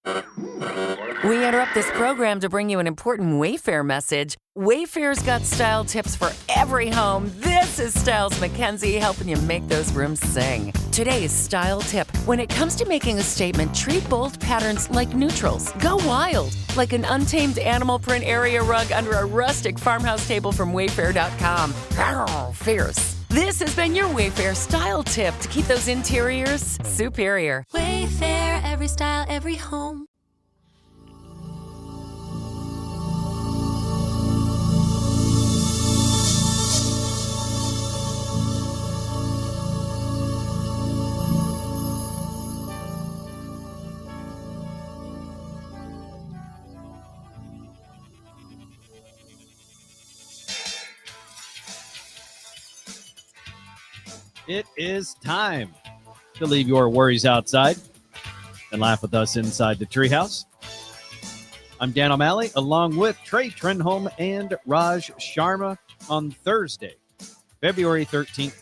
We interrupt this program to bring you an important Wayfair message. Wayfair's got style tips for every home. This is Styles McKenzie helping you make those rooms sing. Today's style tip. When it comes to making a statement, treat bold patterns like neutrals. Go wild, like an untamed animal print area rug under a rustic farmhouse table from Wayfair.com. Arr, fierce. This has been your Wayfair style tip to keep those interiors superior. Wayfair, every style, every home. It is time to leave your worries outside and laugh with us inside the Treehouse. I'm Dan O'Malley, along with Trey Trenholm and Raj Sharma on Thursday, February 13th,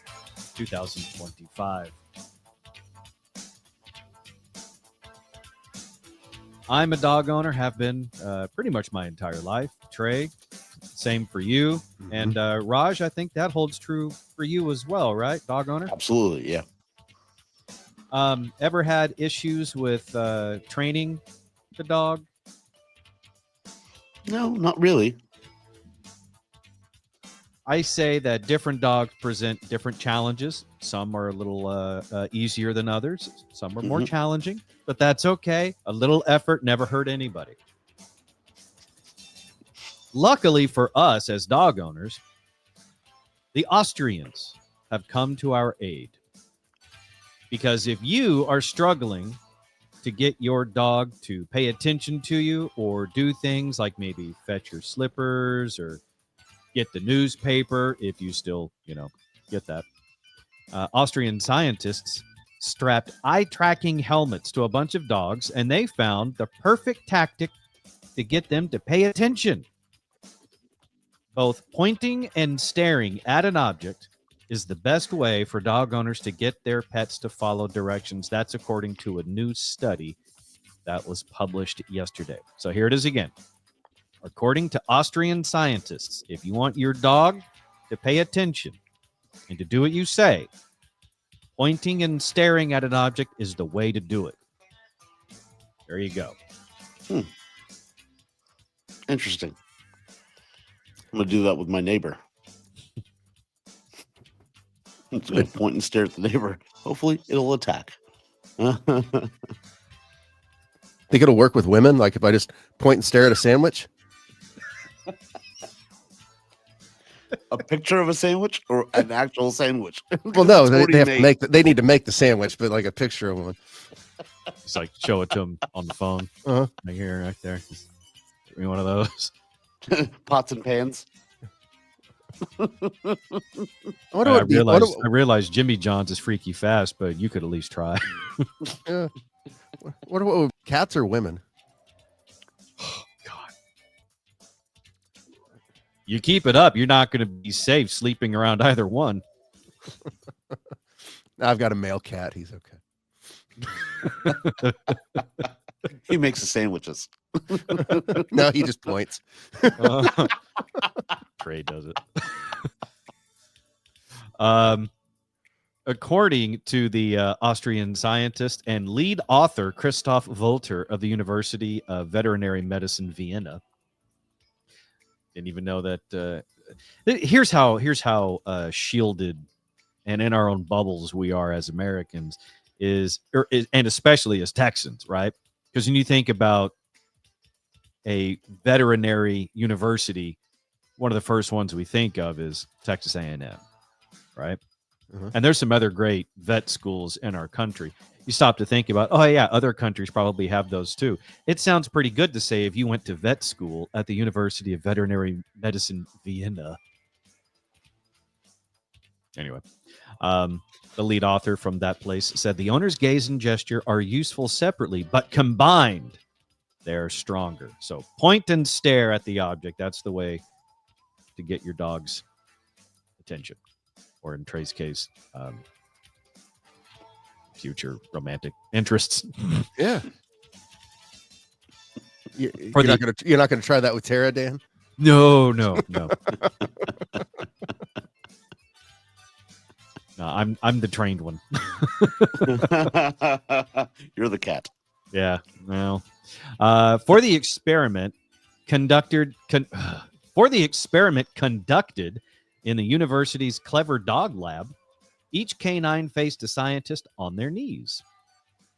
2025. I'm a dog owner, have been pretty much my entire life. Trey, same for you. Mm-hmm. And Raj, I think that holds true for you as well, right? Dog owner? Absolutely, yeah. Ever had issues with training the dog? No, not really. I say that different dogs present different challenges. Some are a little easier than others. Some are more challenging, but that's okay. A little effort never hurt anybody. Luckily for us as dog owners, the Austrians have come to our aid. Because if you are struggling to get your dog to pay attention to you or do things like maybe fetch your slippers or get the newspaper, if you still, get that, Austrian scientists strapped eye-tracking helmets to a bunch of dogs, and they found the perfect tactic to get them to pay attention. Both pointing and staring at an object is the best way for dog owners to get their pets to follow directions. That's according to a new study that was published yesterday. So here it is again. According to Austrian scientists, if you want your dog to pay attention and to do what you say, pointing and staring at an object is the way to do it. There you go. Interesting. I'm going to do that with my neighbor. It's a good point and stare at the neighbor. Hopefully, it'll attack. Think it'll work with women? Like if I just point and stare at a sandwich? A picture of a sandwich or an actual sandwich? Well, no, they have to make. They need to make the sandwich, but like a picture of one. It's like show it to them on the phone. Right here, right there. Just give me one of those. Pots and pans. I realized Jimmy John's is freaky fast, but you could at least try. Yeah. What cats or women? Oh, God. You keep it up, you're not going to be safe sleeping around either one. I've got a male cat. He's okay. He makes the sandwiches. No, he just points. Trey does it. According to the Austrian scientist and lead author Christoph Wolter of the University of Veterinary Medicine, Vienna, didn't even know that. Here's how shielded and in our own bubbles we are as Americans, and especially as Texans, right? Because when you think about a veterinary university, one of the first ones we think of is Texas A&M, right? And there's some other great vet schools in our country. You stop to think about, oh yeah, other countries probably have those too. It sounds pretty good to say if you went to vet school at the University of Veterinary Medicine, Vienna. Anyway, the lead author from that place said the owner's gaze and gesture are useful separately, but combined, they're stronger. So point and stare at the object. That's the way to get your dog's attention, or in Trey's case, future romantic interests. Yeah. You're not gonna try that with Tara, Dan? No. No, I'm the trained one. You're the cat. Yeah. Well, for the experiment conducted in the university's Clever Dog Lab, each canine faced a scientist on their knees.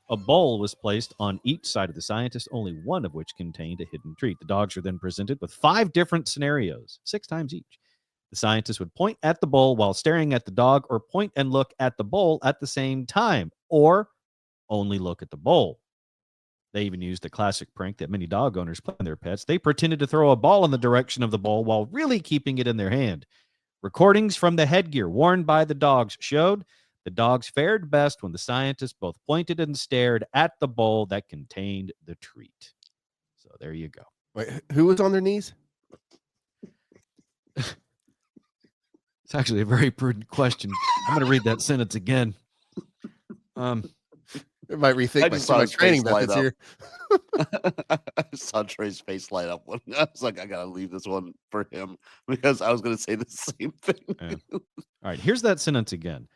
A bowl was placed on each side of the scientist, only one of which contained a hidden treat. The dogs were then presented with 5 different scenarios, 6 times each. The scientist would point at the bowl while staring at the dog, or point and look at the bowl at the same time, or only look at the bowl. They even used the classic prank that many dog owners play on their pets. They pretended to throw a ball in the direction of the bowl while really keeping it in their hand. Recordings from the headgear worn by the dogs showed the dogs fared best when the scientists both pointed and stared at the bowl that contained the treat. So there you go. Wait, who was on their knees? It's actually a very prudent question. I'm going to read that sentence again. I might rethink my training methods here. I saw Trey's face light up when I was like, I gotta leave this one for him because I was gonna say the same thing. Yeah. All right, here's that sentence again.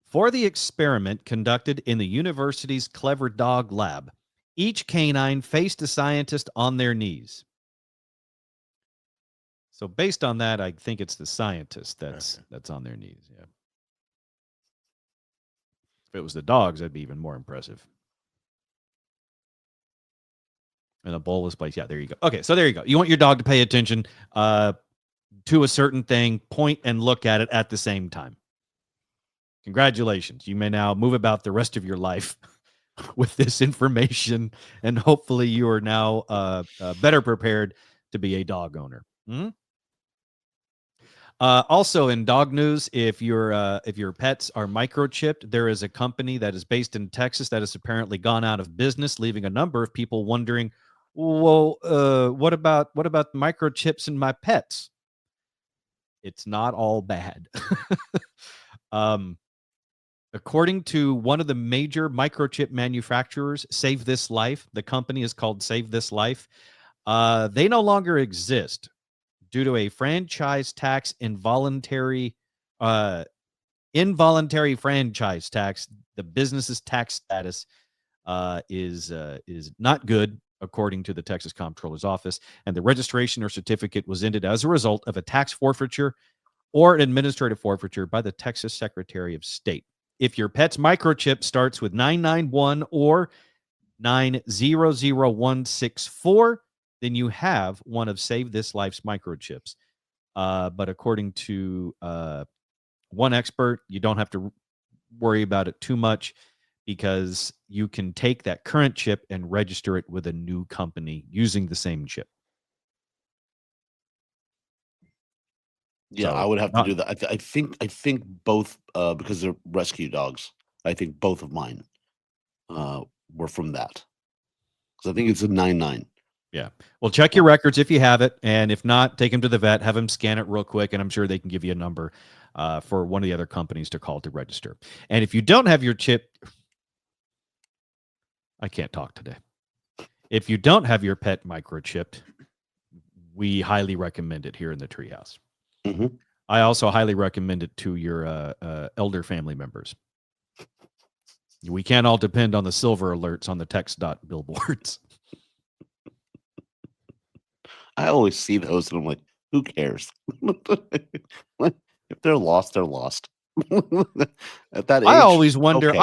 For the experiment conducted in the university's Clever Dog Lab, each canine faced a scientist on their knees. So based on that, I think it's the scientist that's on their knees. Yeah. If it was the dogs, that'd be even more impressive. And the bowl was placed. Yeah, there you go. Okay, so there you go. You want your dog to pay attention to a certain thing, point and look at it at the same time. Congratulations. You may now move about the rest of your life with this information, and hopefully you are now better prepared to be a dog owner. Also in dog news, if your pets are microchipped, there is a company that is based in Texas that has apparently gone out of business, leaving a number of people wondering, well, what about microchips in my pets? It's not all bad. According to one of the major microchip manufacturers, Save This Life, the company is called Save This Life. They no longer exist due to a franchise tax involuntary franchise tax. The business's tax status is not good, according to the Texas Comptroller's Office, and the registration or certificate was ended as a result of a tax forfeiture or an administrative forfeiture by the Texas Secretary of State. If your pet's microchip starts with 991 or 900164, then you have one of Save This Life's microchips. But according to one expert, you don't have to worry about it too much because you can take that current chip and register it with a new company using the same chip. Yeah, So, I would have to do that. I think both because they're rescue dogs. I think both of mine were from that. Because I think it's a 99. Yeah. Well, check your records if you have it, and if not, take them to the vet, have them scan it real quick, and I'm sure they can give you a number for one of the other companies to call to register. And if you don't have your chip, I can't talk today. If you don't have your pet microchipped, we highly recommend it here in the Treehouse. Mm-hmm. I also highly recommend it to your elder family members. We can't all depend on the silver alerts on the text dot billboards. I always see those and I'm like, who cares? If they're lost, they're lost. At that age, I always wonder, okay.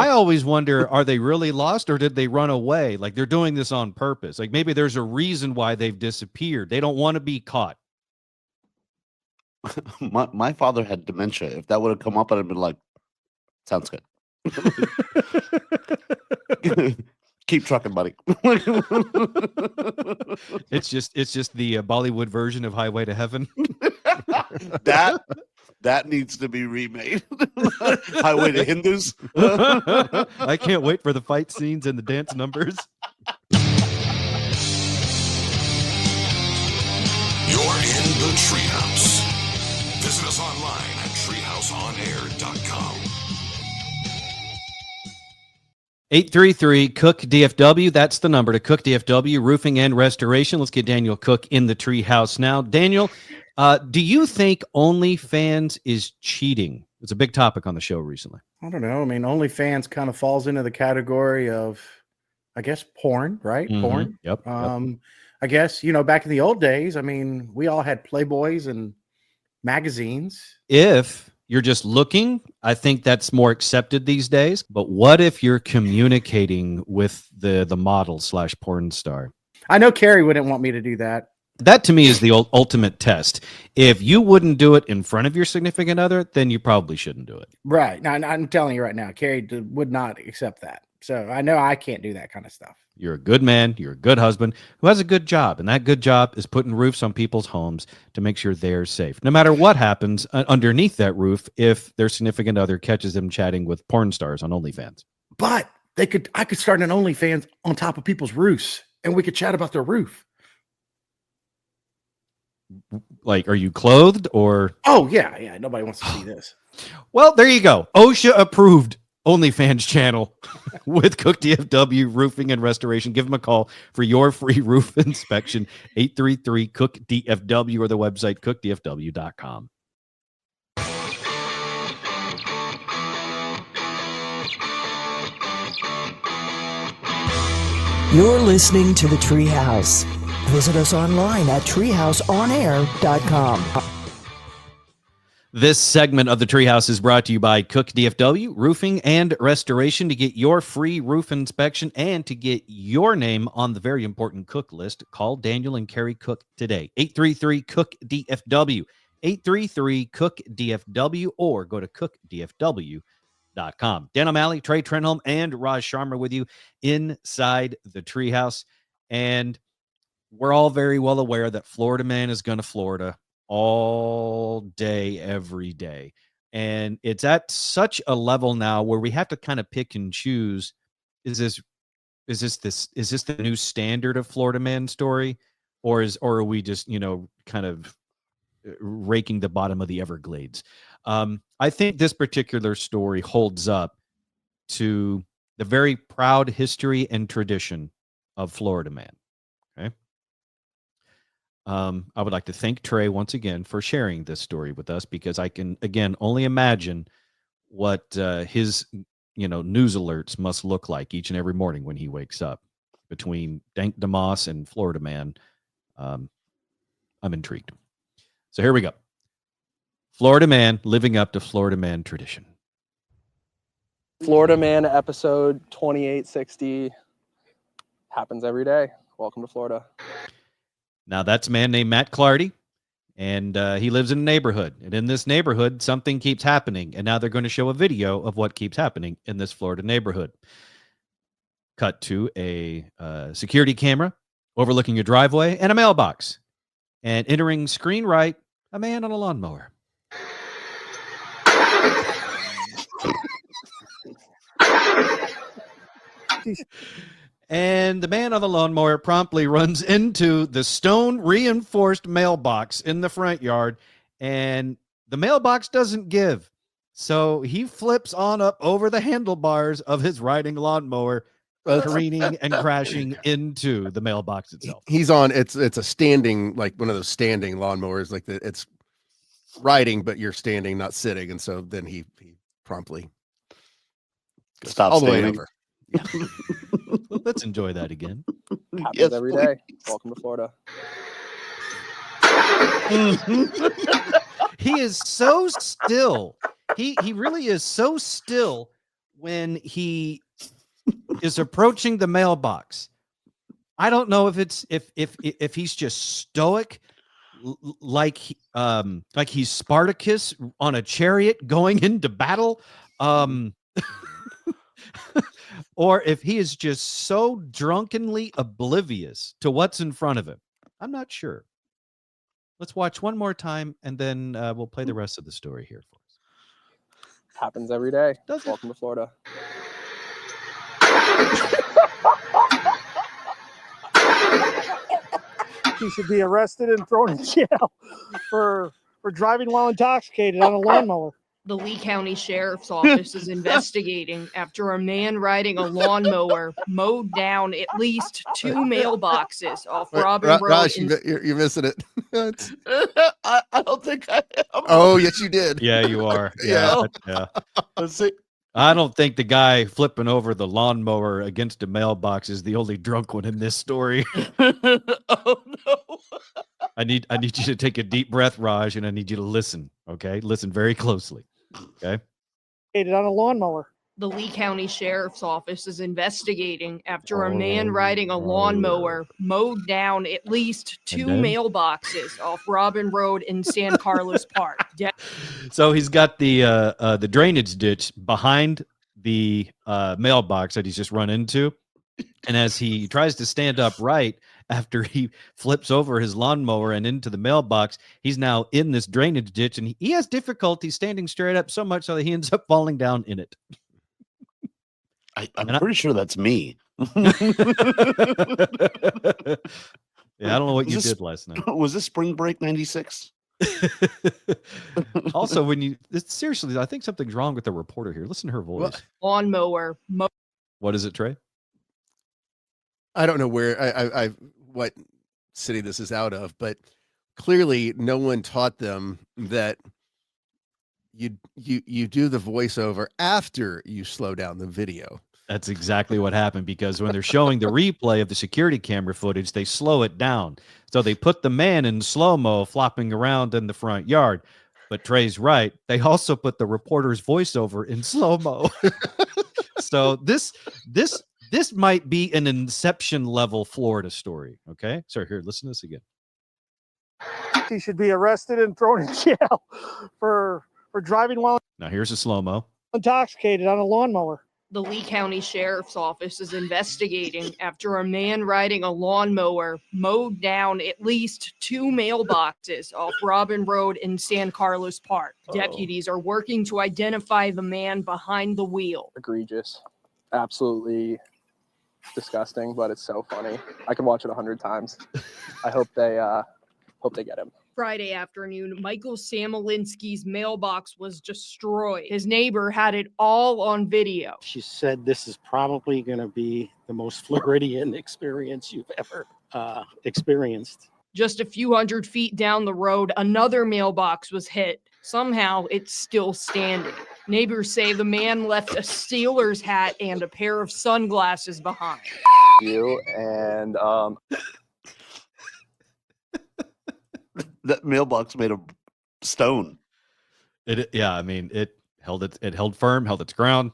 are they really lost or did they run away? Like they're doing this on purpose. Like maybe there's a reason why they've disappeared. They don't want to be caught. My father had dementia. If that would have come up, I'd have been like, sounds good. Keep trucking, buddy. It's just the Bollywood version of Highway to Heaven. That needs to be remade. Highway to Hindus. I can't wait for the fight scenes and the dance numbers. You're in the Treehouse. Visit us online at treehouseonair.com. 833-COOK-DFW. That's the number to Cook DFW, roofing and restoration. Let's get Daniel Cook in the treehouse now. Daniel, do you think OnlyFans is cheating? It's a big topic on the show recently. I don't know. I mean, OnlyFans kind of falls into the category of, I guess, porn, right? Mhm. Porn. Yep. I guess, back in the old days, I mean, we all had Playboys and magazines. If you're just looking, I think that's more accepted these days. But what if you're communicating with the model / porn star? I know Carrie wouldn't want me to do that. That to me is the ultimate test. If you wouldn't do it in front of your significant other, then you probably shouldn't do it. Right. Now, I'm telling you right now, Carrie would not accept that. So I know I can't do that kind of stuff. You're a good man. You're a good husband who has a good job. And that good job is putting roofs on people's homes to make sure they're safe. No matter what happens underneath that roof, if their significant other catches them chatting with porn stars on OnlyFans. But I could start an OnlyFans on top of people's roofs and we could chat about their roof. Like, are you clothed or? Oh, yeah. Nobody wants to see this. Well, there you go. OSHA approved OnlyFans channel with Cook DFW Roofing and Restoration. Give them a call for your free roof inspection. 833-COOK-DFW or the website cookdfw.com. You're listening to the Treehouse. Visit us online at treehouseonair.com. This segment of the Treehouse is brought to you by Cook DFW Roofing and Restoration. To get your free roof inspection and to get your name on the very important Cook list, call Daniel and Carrie Cook today. 833-COOK-DFW, 833-COOK-DFW, or go to cookdfw.com. Dan O'Malley, Trey Trenholm, and Raj Sharma with you inside the Treehouse. And we're all very well aware that Florida man is going to Florida all day, every day. And it's at such a level now where we have to kind of pick and choose. Is this the new standard of Florida man story? Or are we just, kind of raking the bottom of the Everglades? I think this particular story holds up to the very proud history and tradition of Florida man. Okay. I would like to thank Trey once again for sharing this story with us, because I can, again, only imagine what his, news alerts must look like each and every morning when he wakes up. Between Dank DeMoss and Florida man, I'm intrigued. So here we go. Florida man living up to Florida man tradition. Florida man episode 2860 happens every day. Welcome to Florida. Now, that's a man named Matt Clardy, and he lives in a neighborhood. And in this neighborhood, something keeps happening. And now they're going to show a video of what keeps happening in this Florida neighborhood. Cut to a security camera overlooking a driveway and a mailbox. And entering screen right, a man on a lawnmower. And the man on the lawnmower promptly runs into the stone-reinforced mailbox in the front yard, and the mailbox doesn't give. So he flips on up over the handlebars of his riding lawnmower, careening and crashing into the mailbox itself. He's on, it's a standing, like one of those standing lawnmowers, like it's riding, but you're standing, not sitting. And so then he promptly stops all the way standing. over. Yeah. Let's enjoy that again. Happens every day. Welcome to Florida. He is so still. He really is so still when he is approaching the mailbox. I don't know if it's if he's just stoic, like he's Spartacus on a chariot going into battle, or if he is just so drunkenly oblivious to what's in front of him. I'm not sure. Let's watch one more time, and then we'll play the rest of the story here for us. Happens every day. Does it? Welcome to Florida. He should be arrested and thrown in jail for driving while intoxicated on a lawnmower. The Lee County Sheriff's Office is investigating after a man riding a lawnmower mowed down at least 2 mailboxes off Robin Road. Raj, you're missing it. I don't think I am. Oh, yes, you did. Yeah, you are. Yeah. Yeah. Let's see. I don't think the guy flipping over the lawnmower against a mailbox is the only drunk one in this story. Oh no. I need you to take a deep breath, Raj, and I need you to listen. Okay, listen very closely. Okay. On a lawnmower. The Lee County Sheriff's Office is investigating after a man riding a lawnmower mowed down at least 2 mailboxes off Robin Road in San Carlos Park. So he's got the drainage ditch behind the mailbox that he's just run into, and as he tries to stand upright after he flips over his lawnmower and into the mailbox, he's now in this drainage ditch, and he has difficulty standing straight up so much so that he ends up falling down in it. I'm pretty sure that's me. Yeah, I don't know what you did last night. Was this Spring Break '96? Also, seriously, I think something's wrong with the reporter here. Listen to her voice. Lawnmower. What is it, Trey? I don't know where I what city this is out of, but clearly no one taught them that you do the voiceover after you slow down the video. That's exactly what happened, because when they're showing the replay of the security camera footage, they slow it down. So they put the man in slow-mo flopping around in the front yard. But Trey's right. They also put the reporter's voiceover in slow-mo. So this might be an Inception level Florida story. Okay. So here, listen to this again. He should be arrested and thrown in jail for driving while Now here's a slow-mo. intoxicated on a lawnmower. The Lee County Sheriff's Office is investigating after a man riding a lawnmower mowed down at least 2 mailboxes off Robin Road in San Carlos Park. Deputies are working to identify the man behind the wheel. Egregious. Absolutely disgusting, but it's so funny. I could watch it 100 times. I hope they get him. Friday afternoon, Michael Samolinsky's mailbox was destroyed. His neighbor had it all on video. She said this is probably going to be the most Floridian experience you've ever experienced. Just a few hundred feet down the road, another mailbox was hit. Somehow, it's still standing. Neighbors say the man left a Steelers hat and a pair of sunglasses behind. And that mailbox made of stone. It held firm, held its ground.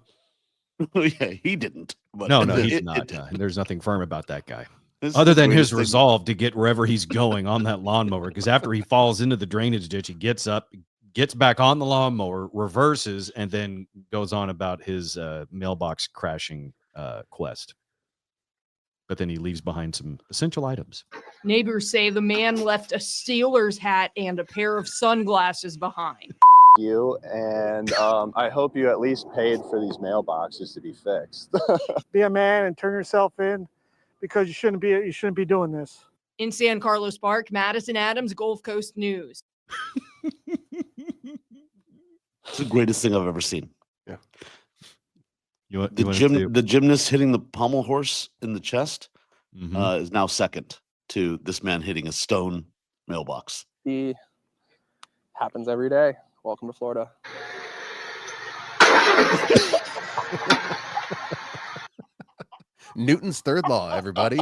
Yeah, he didn't. But No, he's not. There's nothing firm about that guy. Other than his resolve to get wherever he's going on that lawnmower, because after he falls into the drainage ditch, he gets up, gets back on the lawnmower, reverses, and then goes on about his mailbox crashing quest. But then he leaves behind some essential items. Neighbors say the man left a Steelers hat and a pair of sunglasses behind. And I hope you at least paid for these mailboxes to be fixed. Be a man and turn yourself in, because you shouldn't be doing this. In San Carlos Park, Madison Adams, Gulf Coast News. It's the greatest thing I've ever seen. Yeah. The gymnast hitting the pommel horse in the chest is now second to this man hitting a stone mailbox. He happens every day. Welcome to Florida. Newton's third law, everybody.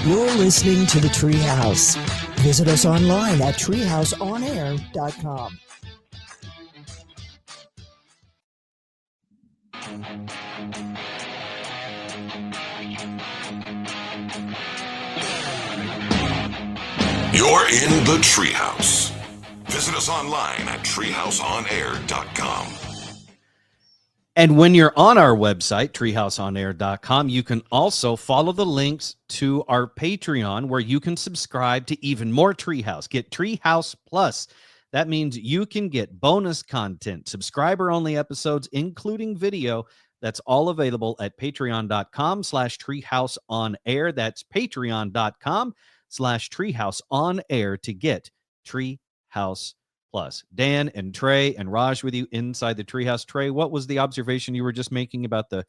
You're listening to the Treehouse. Visit us online at treehouseonair.com. You're in the Treehouse. Visit us online at treehouseonair.com. And when you're on our website, treehouseonair.com, you can also follow the links to our Patreon, where you can subscribe to even more Treehouse. Get Treehouse Plus. That means you can get bonus content, subscriber-only episodes, including video, That's all available at patreon.com/treehouseonair. That's patreon.com/treehouseonair to get Treehouse Plus. Dan and Trey and Raj with you inside the Treehouse. Trey, what was the observation you were just making about the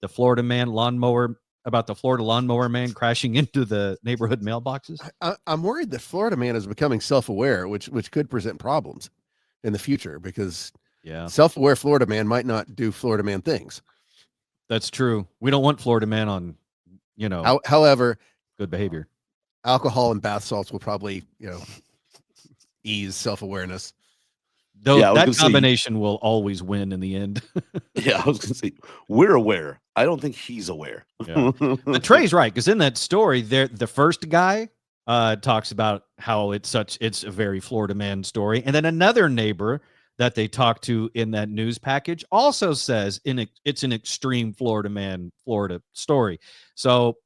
Florida man lawnmower, about the Florida lawnmower man crashing into the neighborhood mailboxes? I'm worried that Florida man is becoming self-aware, which could present problems in the future, because self-aware Florida man might not do Florida man things. That's true. We don't want Florida man on, however, good behavior. Alcohol and bath salts will probably, ease self-awareness. Though that combination will always win in the end. Yeah, I was going to say, we're aware. I don't think he's aware. Yeah. But Trey's right, because in that story, the first guy talks about how it's a very Florida man story, and then another neighbor that they talked to in that news package also says it's an extreme Florida story. So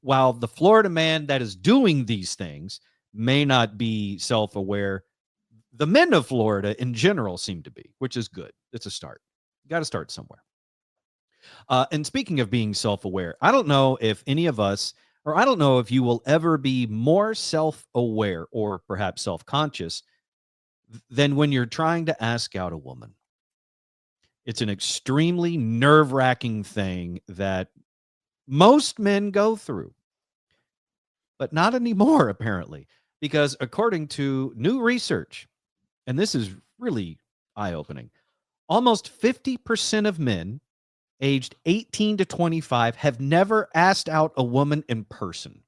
while the Florida man that is doing these things may not be self-aware, the men of Florida in general seem to be, which is good. It's a start. You got to start somewhere. And speaking of being self-aware, I don't know if any of us, or I don't know if you will ever be more self-aware or perhaps self-conscious than when you're trying to ask out a woman. It's an extremely nerve-wracking thing that most men go through, but not anymore, apparently, because according to new research, and this is really eye-opening, almost 50% of men aged 18 to 25 have never asked out a woman in person.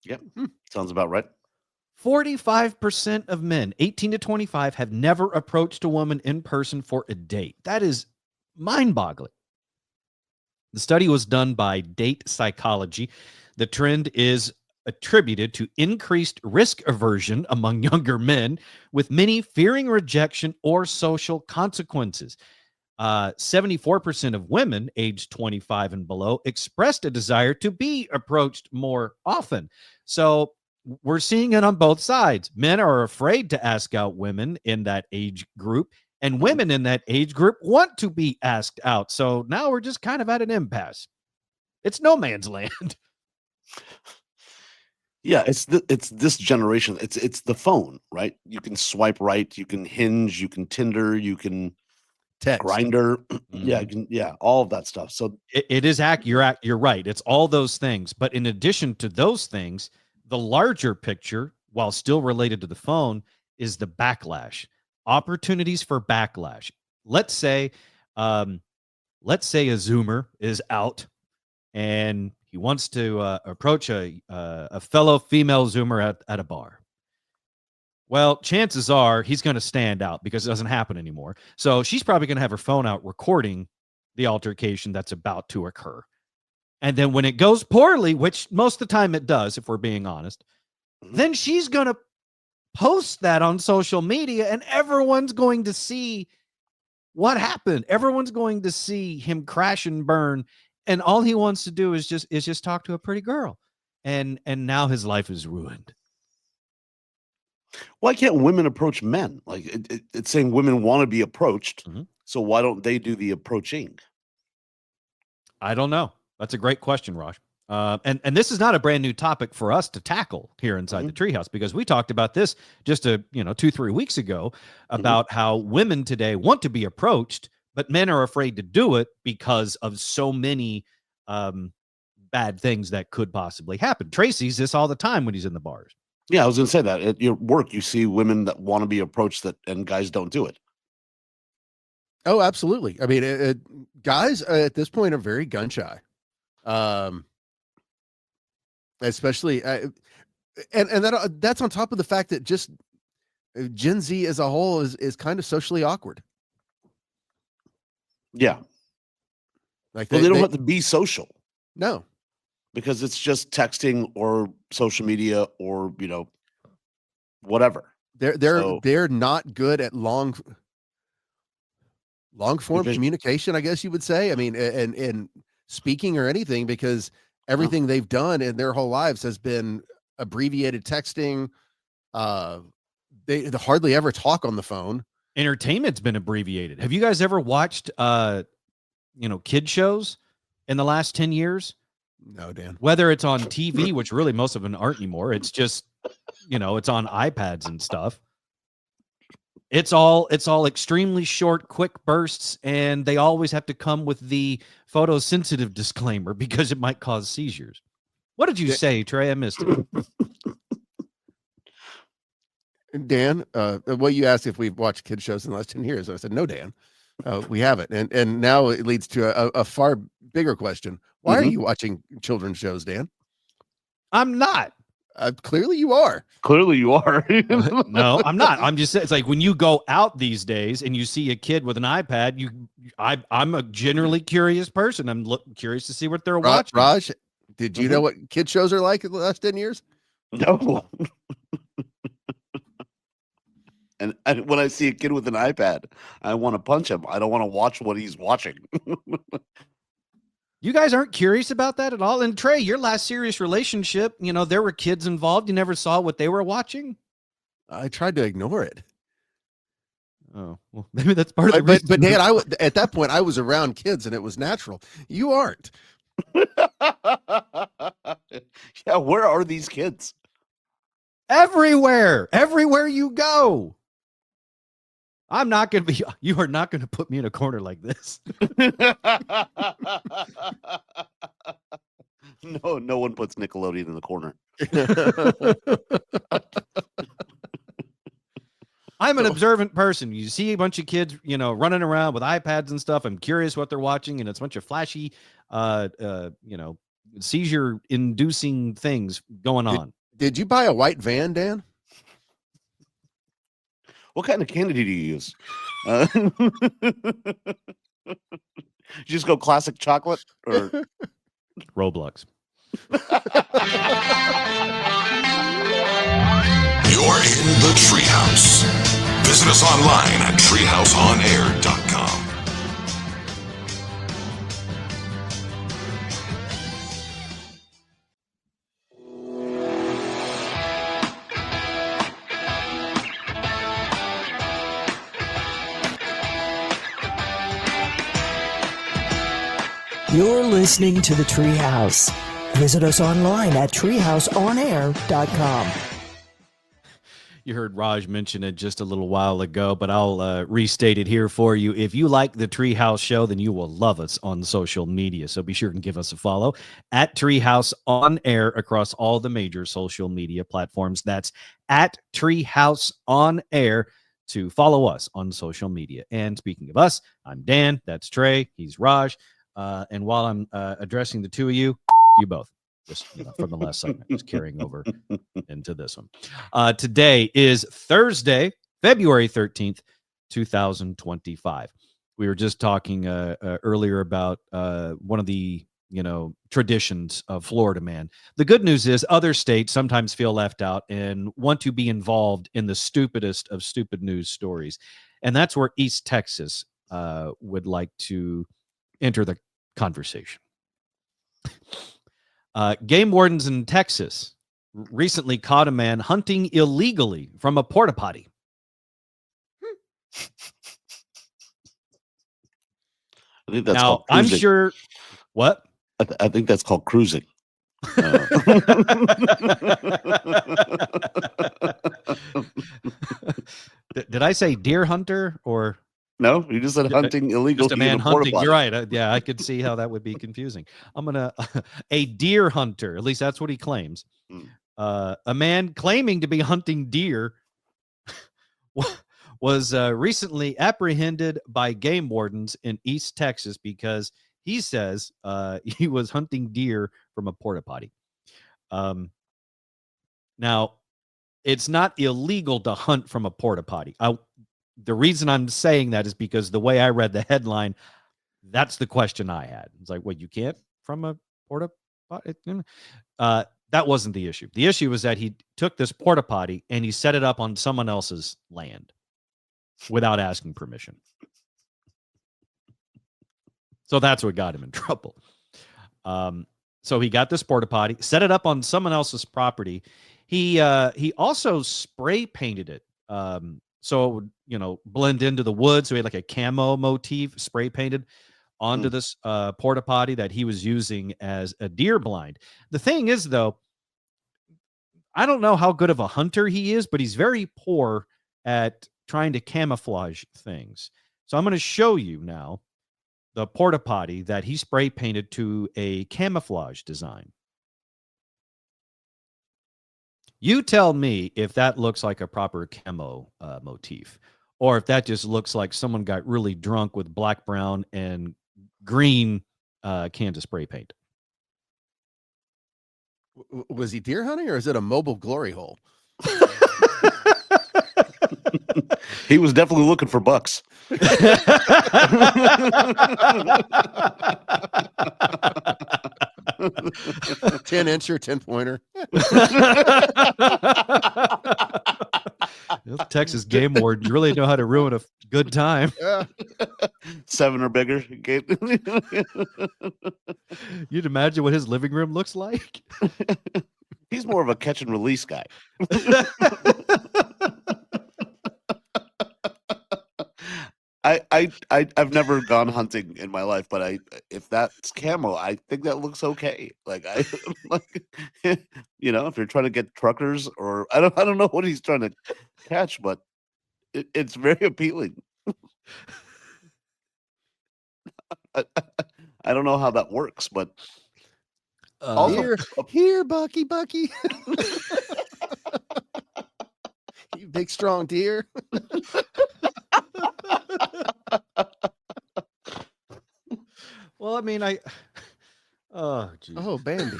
Yep, sounds about right. 45% of men 18 to 25 have never approached a woman in person for a date. That is mind-boggling. The study was done by Date Psychology. The trend is attributed to increased risk aversion among younger men, with many fearing rejection or social consequences. 74% of women aged 25 and below expressed a desire to be approached more often. So we're seeing it on both sides. Men are afraid to ask out women in that age group, and women in that age group want to be asked out. So now we're just kind of at an impasse. It's no man's land. Yeah, it's this generation. It's the phone, right? You can swipe right, you can Hinge, you can Tinder, you can text, Grinder. Yeah, all of that stuff. So it is accurate. You're right. It's all those things. But in addition to those things, the larger picture, while still related to the phone, is the backlash. Opportunities for backlash. Let's say a Zoomer is out and he wants to approach a fellow female Zoomer at a bar. Well, chances are he's going to stand out because it doesn't happen anymore. So she's probably going to have her phone out recording the altercation that's about to occur. And then when it goes poorly, which most of the time it does, if we're being honest, then she's going to post that on social media and everyone's going to see what happened. Everyone's going to see him crash and burn. And all he wants to do is just talk to a pretty girl. And now his life is ruined. Why can't women approach men? Like it's saying women want to be approached. So why don't they do the approaching? I don't know. That's a great question, Raj. And this is not a brand new topic for us to tackle here inside the Treehouse, because we talked about this just 2-3 weeks ago about how women today want to be approached, but men are afraid to do it because of so many bad things that could possibly happen. Trey sees this all the time when he's in the bars. Yeah, I was going to say that at your work, you see women that want to be approached and guys don't do it. Oh, absolutely. I mean, guys at this point are very gun shy. Especially, and that's on top of the fact that just Gen Z as a whole is kind of socially awkward. Yeah. Like they don't have to be social. No. Because it's just texting or social media or, whatever. They're not good at long form communication, I guess you would say. I mean, and speaking or anything, because everything they've done in their whole lives has been abbreviated texting. They hardly ever talk on the phone. entertainment's been abbreviated. Have you guys ever watched kid shows in the last 10 years? No, Dan. Whether it's on TV, which really most of them aren't anymore. It's just, it's on iPads and stuff. It's all extremely short, quick bursts, and they always have to come with the photosensitive disclaimer because it might cause seizures. What did you say, Trey? I missed it. Dan, well, you asked if we've watched kid shows in the last 10 years. I said, no, Dan, we haven't. And now it leads to a far bigger question. Why are you watching children's shows, Dan? I'm not. Clearly you are. Clearly you are. No, I'm not. I'm just saying, it's like when you go out these days and you see a kid with an iPad, I'm a generally curious person. I'm curious to see what they're watching. Raj, did you know what kid shows are like in the last 10 years? No. And when I see a kid with an iPad, I want to punch him. I don't want to watch what he's watching. You guys aren't curious about that at all? And Trey, your last serious relationship, there were kids involved. You never saw what they were watching? I tried to ignore it. Oh, well, maybe that's part of the reason. But Dan, at that point, I was around kids and it was natural. You aren't. Yeah, where are these kids? Everywhere you go. You are not going to put me in a corner like this. No one puts Nickelodeon in the corner. I'm an observant person. You see a bunch of kids, running around with iPads and stuff. I'm curious what they're watching, and it's a bunch of flashy, seizure-inducing things going on. Did you buy a white van, Dan? What kind of candy do you use? You just go classic chocolate or Roblox? You're in the Treehouse. Visit us online at treehouseonair.com. You're listening to the Treehouse. Visit us online at treehouseonair.com. You heard Raj mention it just a little while ago, but I'll restate it here for you. If you like the Treehouse show, then you will love us on social media. So be sure and give us a follow at Treehouse on Air across all the major social media platforms. That's at Treehouse on Air to follow us on social media. And speaking of us, I'm Dan. That's Trey. He's Raj. And while I'm addressing the two of you both, just from the last segment, just carrying over into this one. Today is Thursday, February 13th, 2025. We were just talking earlier about one of the traditions of Florida Man. The good news is other states sometimes feel left out and want to be involved in the stupidest of stupid news stories. And that's where East Texas would like to enter the conversation. Game wardens in Texas recently caught a man hunting illegally from a port-a-potty. I think that's now, called I'm cruising. sure. What? I think that's called cruising. Did I say deer hunter or? No, you just said hunting illegal. Just a man hunting. You're right. Yeah, I could see how that would be confusing. A deer hunter. At least that's what he claims. A man claiming to be hunting deer was recently apprehended by game wardens in East Texas because he says he was hunting deer from a porta-potty. Now, it's not illegal to hunt from a porta-potty. The reason I'm saying that is because the way I read the headline, that's the question I had. It's like, well, you can't from a porta-potty? That wasn't the issue. The issue was that he took this porta-potty and he set it up on someone else's land without asking permission. So that's what got him in trouble. So he got this porta-potty, set it up on someone else's property. He also spray painted it so it would, blend into the wood. So he had like a camo motif spray painted onto this porta potty that he was using as a deer blind. The thing is, though, I don't know how good of a hunter he is, but he's very poor at trying to camouflage things. So I'm going to show you now the porta potty that he spray painted to a camouflage design. You tell me if that looks like a proper camo motif, or if that just looks like someone got really drunk with black, brown, and green cans of spray paint. Was he deer hunting, or is it a mobile glory hole? He was definitely looking for bucks. 10-incher, 10-pointer. Texas game wardens really know how to ruin a good time. Yeah. 7 or bigger. You'd imagine what his living room looks like. He's more of a catch and release guy. I've never gone hunting in my life, but if that's camo, I think that looks okay. Like if you're trying to get truckers, or I don't know what he's trying to catch, but it's very appealing. I don't know how that works, but Also, here, Bucky. You big strong deer. Well, I mean, oh, geez. Oh, Bambi.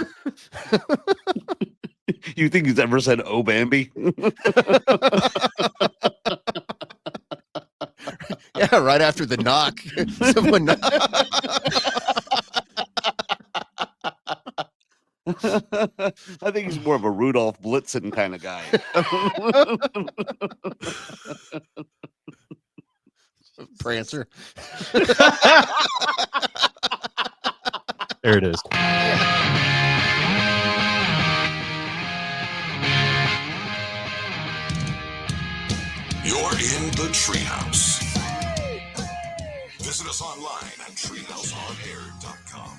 You think he's ever said, "Oh, Bambi"? Yeah, right after the knock. Someone I think he's more of a Rudolph Blitzen kind of guy. Prancer. There it is. You're in the Treehouse. Visit us online at treehouseonair.com.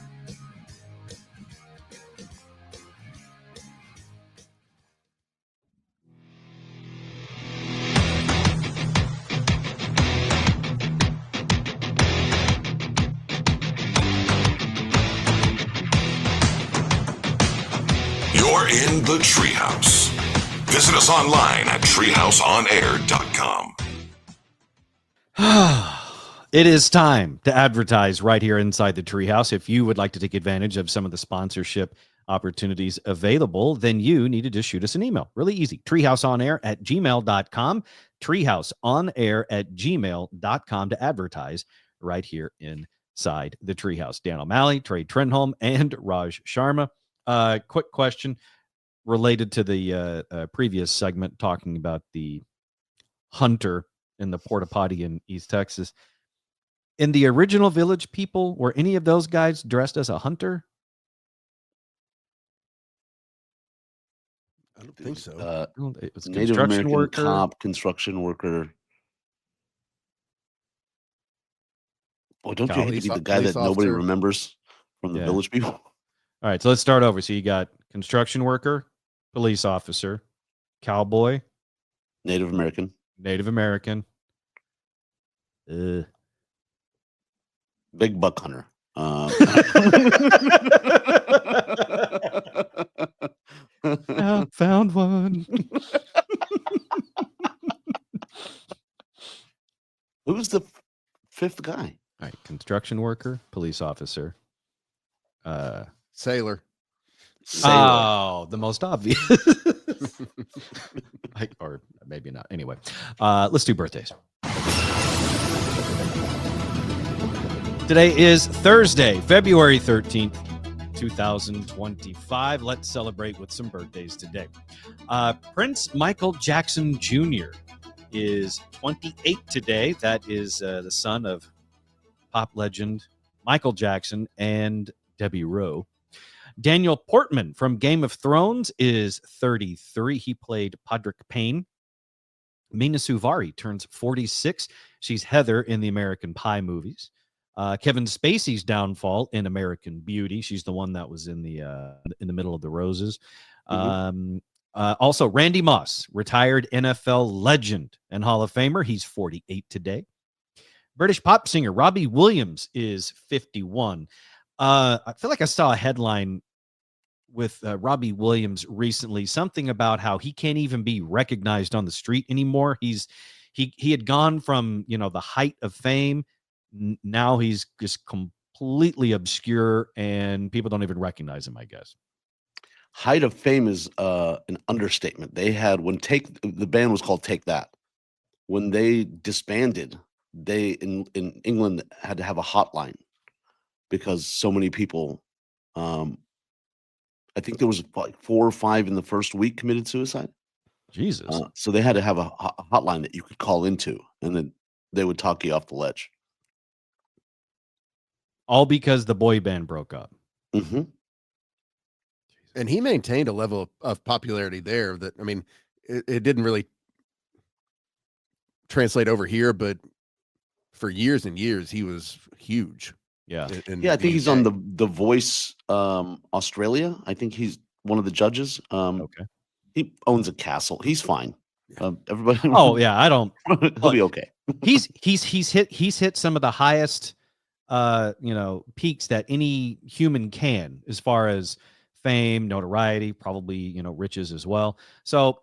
You're in the Treehouse. Visit us online at treehouseonair.com. It is time to advertise right here inside the Treehouse. If you would like to take advantage of some of the sponsorship opportunities available, then you need to just shoot us an email. Really easy. treehouseonair@gmail.com. treehouseonair@gmail.com to advertise right here inside the Treehouse. Dan O'Malley, Trey Trenholm, and Raj Sharma. Quick question related to the previous segment talking about the hunter in the porta potty in East Texas. In the original Village People, were any of those guys dressed as a hunter? I don't think so. It was a Native construction American worker. cop, construction worker. Well, don't you hate to be the guy that nobody remembers from the Village People? All right, so let's start over. So you got construction worker, police officer, cowboy, Native American. Big buck hunter. Found one. Who's the fifth guy? All right, construction worker, police officer, sailor. Oh, the most obvious. Or maybe not. Anyway, let's do birthdays. Today is Thursday, February 13th, 2025. Let's celebrate with some birthdays today. Prince Michael Jackson Jr. is 28 today. That is the son of pop legend Michael Jackson and Debbie Rowe. Daniel Portman from Game of Thrones is 33. He played Podrick Payne. Mina Suvari turns 46. She's Heather in the American Pie movies. Kevin Spacey's downfall in American Beauty. She's the one that was in the middle of the roses. Also, Randy Moss, retired NFL legend and Hall of Famer. He's 48 today. British pop singer Robbie Williams is 51. I feel like I saw a headline with Robbie Williams recently, something about how he can't even be recognized on the street anymore. He had gone from, the height of fame. Now he's just completely obscure and people don't even recognize him, I guess. Height of fame is an understatement. They had the band was called Take That. When they disbanded, they in England had to have a hotline because so many people, I think there was like 4 or 5 in the first week committed suicide. Jesus. So they had to have a hotline that you could call into, and then they would talk you off the ledge. All because the boy band broke up. Mm-hmm. And he maintained a level of popularity there that, I mean, it didn't really translate over here, but for years and years, he was huge. Yeah. I think he's on the Voice Australia. I think he's one of the judges. Okay. He owns a castle. He's fine. Everybody. Oh yeah, I don't. He'll be okay. he's hit some of the highest, peaks that any human can, as far as fame, notoriety, probably, riches as well. So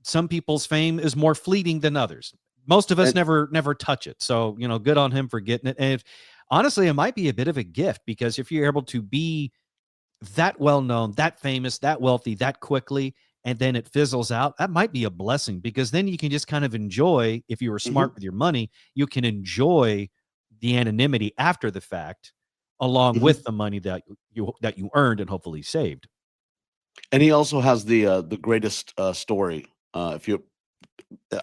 some people's fame is more fleeting than others. Most of us never touch it. So, good on him for getting it. And honestly, it might be a bit of a gift, because if you're able to be that well known, that famous, that wealthy, that quickly, and then it fizzles out, that might be a blessing, because then you can just kind of enjoy, if you were smart with your money, you can enjoy the anonymity after the fact, along with the money that you earned and hopefully saved. And he also has the greatest story. If you're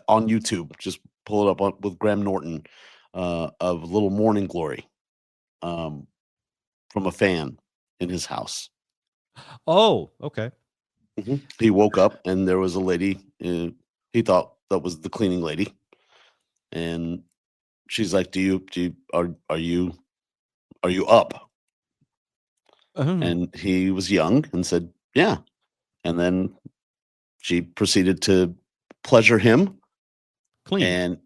on YouTube, just pull it up with Graham Norton, of Little Morning Glory, from a fan in his house. Oh, okay. He woke up and there was a lady. He thought that was the cleaning lady, and she's like, "Are you up?" And he was young and said, "Yeah." And then she proceeded to pleasure him. Clean.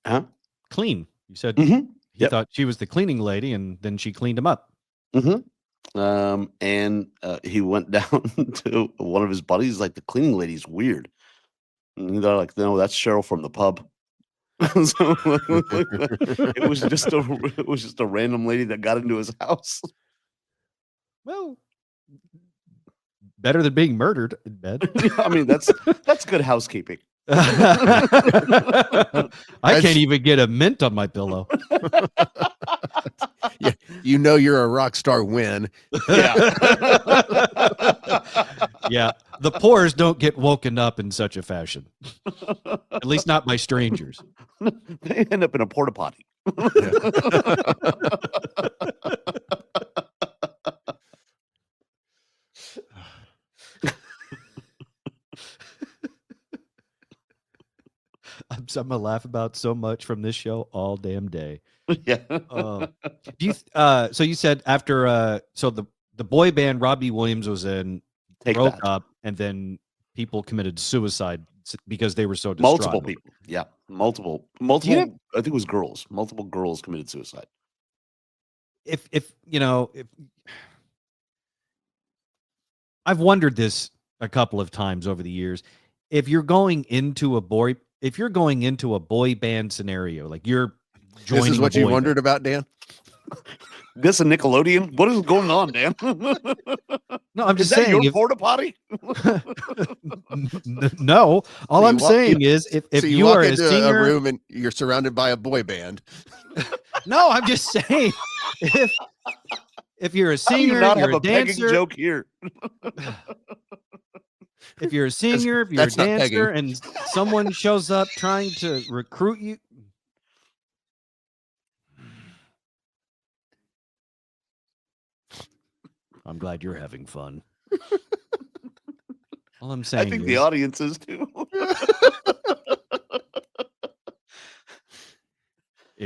And clean. You said he thought she was the cleaning lady, and then she cleaned him up. And he went down to one of his buddies, like, "The cleaning lady's weird." And they're like, "No, that's Cheryl from the pub." So, it was just a random lady that got into his house. Well, better than being murdered in bed. I mean, that's good housekeeping. I can't even get a mint on my pillow. Yeah, you're a rock star when. Yeah. Yeah. The pores don't get woken up in such a fashion. At least not by strangers. They end up in a port-a-potty. I'm gonna laugh about so much from this show all damn day. Yeah. Do you? So you said after the boy band Robbie Williams was in, broke up, and then people committed suicide because they were so distraught. Multiple people. Yeah. Multiple. I think it was girls. Multiple girls committed suicide. If I've wondered this a couple of times over the years, if you're going into a boy band scenario, like you're joining, this is what you wondered about, Dan? This a Nickelodeon? What is going on, Dan? No, I'm just saying. saying. Your porta potty? No, all I'm saying is if you are a singer, a room and you're surrounded by a boy band. No, I'm just saying if you're a singer, not you're have a a pegging dancer. joke here. If you're a singer, if you're a dancer, and someone shows up trying to recruit you. I'm glad you're having fun. All I'm saying I think is, the audience is too.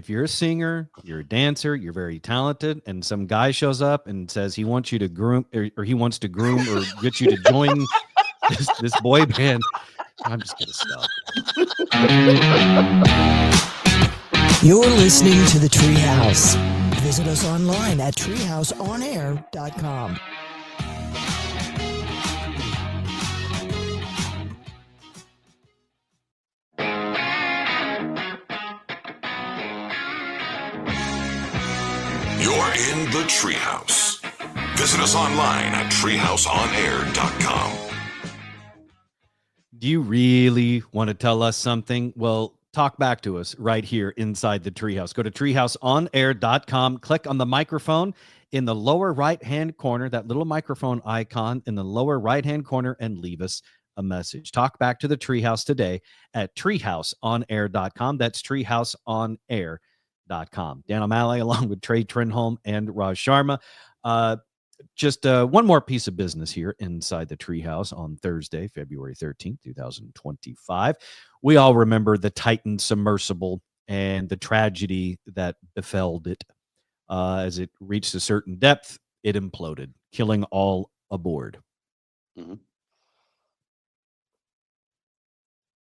if you're a singer, you're a dancer, you're very talented, and some guy shows up and says he wants you to groom, or he wants to groom or get you to join this boy band, I'm just gonna stop. You're listening to the Treehouse. Visit us online at treehouseonair.com. You're in the Treehouse. Visit us online at treehouseonair.com. Do you really want to tell us something? Well, talk back to us right here inside the Treehouse. Go to treehouseonair.com, click on the microphone in the lower right-hand corner, that little microphone icon in the lower right-hand corner, and leave us a message. Talk back to the Treehouse today at treehouseonair.com. That's treehouseonair.com. Dan O'Malley along with Trey Trenholm and Raj Sharma. Just one more piece of business here inside the Treehouse on Thursday, February 13th, 2025. We all remember the Titan submersible and the tragedy that befell it. As it reached a certain depth, it imploded, killing all aboard. Mm-hmm.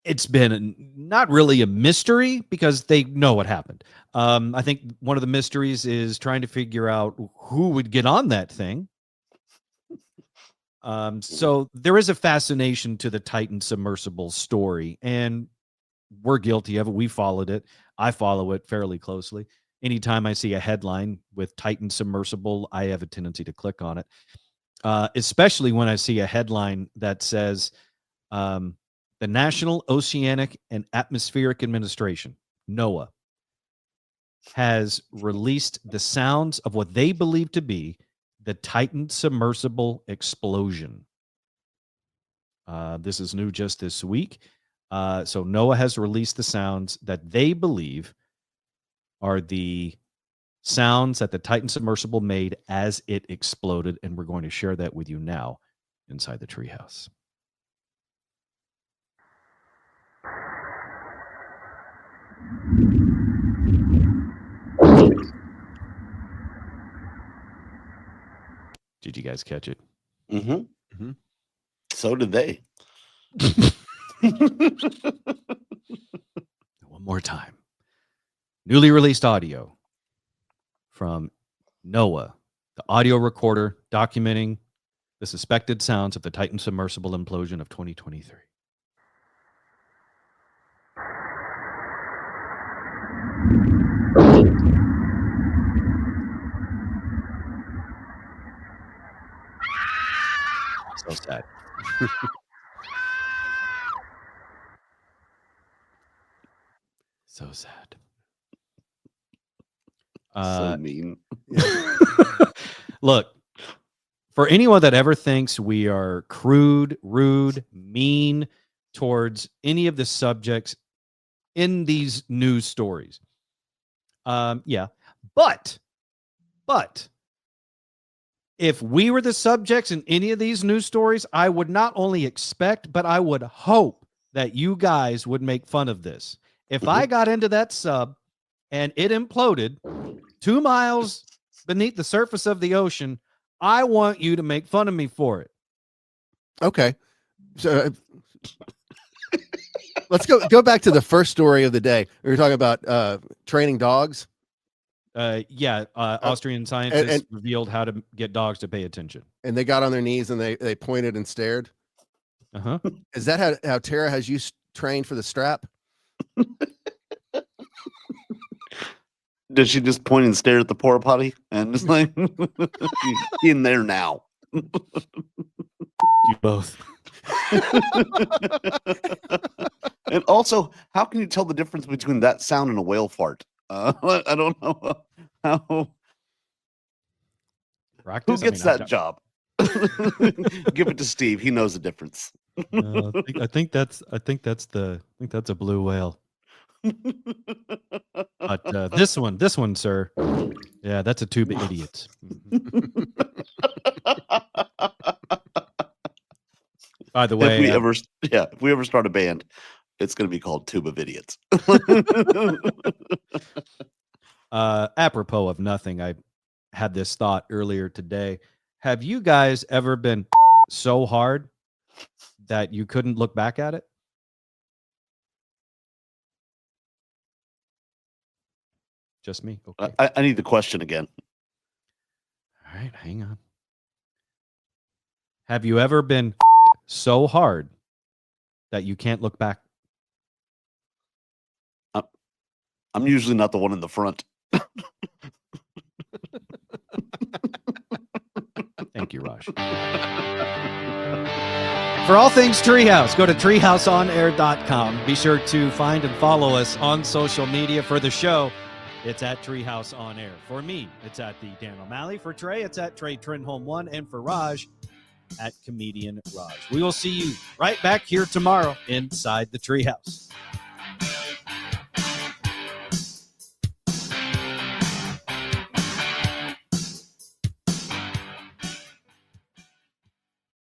It's been not really a mystery because they know what happened. I think one of the mysteries is trying to figure out who would get on that thing. So there is a fascination to the Titan submersible story, and we're guilty of it. We followed it. I follow it fairly closely. Anytime I see a headline with Titan submersible, I have a tendency to click on it, especially when I see a headline that says the National Oceanic and Atmospheric Administration, NOAA, has released the sounds of what they believe to be the Titan submersible explosion. This is new just this week. So NOAA has released the sounds that they believe are the sounds that the Titan submersible made as it exploded, and we're going to share that with you now inside the Treehouse. Did you guys catch it? Mm-hmm. Mm-hmm. So did they. One more time. Newly released audio from NOAA, the audio recorder documenting the suspected sounds of the Titan submersible implosion of 2023. So sad. So sad. So mean. Look, for anyone that ever thinks we are crude, rude, mean towards any of the subjects in these news stories, yeah, but if we were the subjects in any of these news stories, I would not only expect, but I would hope that you guys would make fun of this. If I got into that sub and it imploded 2 miles beneath the surface of the ocean, I want you to make fun of me for it. Okay. So let's go back to the first story of the day. We were talking about training dogs. Austrian scientists revealed how to get dogs to pay attention. And they got on their knees and they pointed and stared. Uh-huh. Is that how Tara has you trained for the strap? Does she just point and stare at the port-a-potty and just like in there now? You both. And also, how can you tell the difference between that sound and a whale fart? I don't know how. Practice? Who gets that job? Give it to Steve. He knows the difference. I think that's a blue whale. But this one, sir. Yeah, that's a tube of idiots. By the way, if we ever start a band, it's going to be called Tube of Idiots. Apropos of nothing, I had this thought earlier today. Have you guys ever been so hard that you couldn't look back at it? Just me. Okay. I need the question again. All right, hang on. Have you ever been so hard that you can't look back? I'm usually not the one in the front. Thank you, Raj. For all things Treehouse, go to treehouseonair.com. Be sure to find and follow us on social media. For the show, it's at Treehouse On Air. For me, it's at the Dan O'Malley. For Trey, it's at Trey Trenholm 1. And for Raj, at Comedian Raj. We will see you right back here tomorrow inside the Treehouse.